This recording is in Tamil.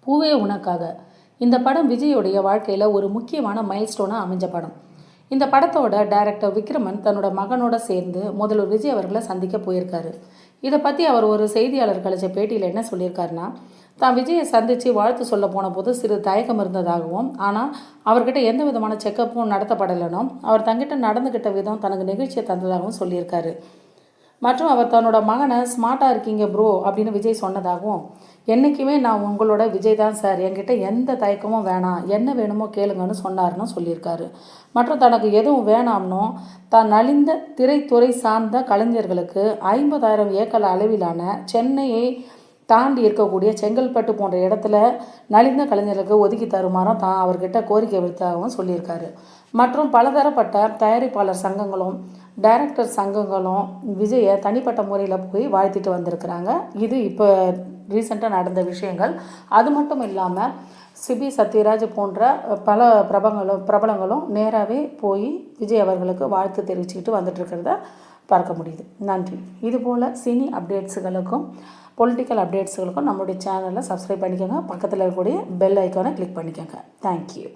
பூவே உனக்காக. இந்த படம் விஜயோடைய வாழ்க்கையில் ஒரு முக்கியமான மைல்ஸ்டோனாக அமைஞ்ச படம். இந்த படத்தோட டைரக்டர் விக்ரமன் தன்னோட மகனோட சேர்ந்து முதல்வர் விஜய் அவர்களை சந்திக்க போயிருக்காரு. இதை பற்றி அவர் ஒரு செய்தியாளர் கழிச்ச பேட்டியில் என்ன சொல்லியிருக்காருன்னா, தான் விஜயை சந்தித்து வாழ்த்து சொல்ல போன போது சிறு தயக்கம் இருந்ததாகவும், ஆனால் அவர்கிட்ட எந்த விதமான செக்கப்பும் நடத்தப்படலைனும், அவர் தங்கிட்ட நடந்துக்கிட்ட விதம் தனக்கு நிகழ்ச்சியை தந்ததாகவும் சொல்லியிருக்காரு. மற்றும் அவர் தன்னோட மகனை ஸ்மார்ட்டாக இருக்கீங்க ப்ரோ அப்படின்னு விஜய் சொன்னதாகவும், என்றைக்குமே நான் உங்களோட விஜய் தான் சார், என்கிட்ட எந்த தயக்கமும் வேணாம், என்ன வேணுமோ கேளுங்கன்னு சொன்னார்னு சொல்லியிருக்காரு. மற்றும் தனக்கு எதுவும் வேணாம்னோ தான் நலிந்த திரைத்துறை சார்ந்த கலைஞர்களுக்கு 50,000 ஏக்கர் அளவிலான சென்னையை தாண்டி இருக்கக்கூடிய செங்கல்பட்டு போன்ற இடத்துல நலிந்த கலைஞர்களுக்கு ஒதுக்கி தருமாறும் தான் அவர்கிட்ட கோரிக்கை விடுத்ததாகவும் சொல்லியிருக்காரு. மற்றும் பலதரப்பட்ட தயாரிப்பாளர் சங்கங்களும் டைரக்டர் சங்கங்களும் விஜயை தனிப்பட்ட முறையில் போய் வாழ்த்திட்டு வந்திருக்கிறாங்க. இது இப்போ ரீசெண்டாக நடந்த விஷயங்கள். அது மட்டும் இல்லாமல் சிபி சத்யராஜ் போன்ற பல பிரபலங்களும் நேராகவே போய் விஜய் அவர்களுக்கு வாழ்த்து தெரிவிச்சுக்கிட்டு வந்துட்டுருக்கிறத பார்க்க முடியுது. நன்றி. இதுபோல் சினி அப்டேட்ஸுகளுக்கும் பொலிட்டிக்கல் அப்டேட்ஸுகளுக்கும் நம்மளுடைய சேனலை சப்ஸ்கிரைப் பண்ணிக்கோங்க. பக்கத்தில் இருக்கக்கூடிய பெல் ஐக்கானை கிளிக் பண்ணிக்கோங்க. தேங்க்யூ.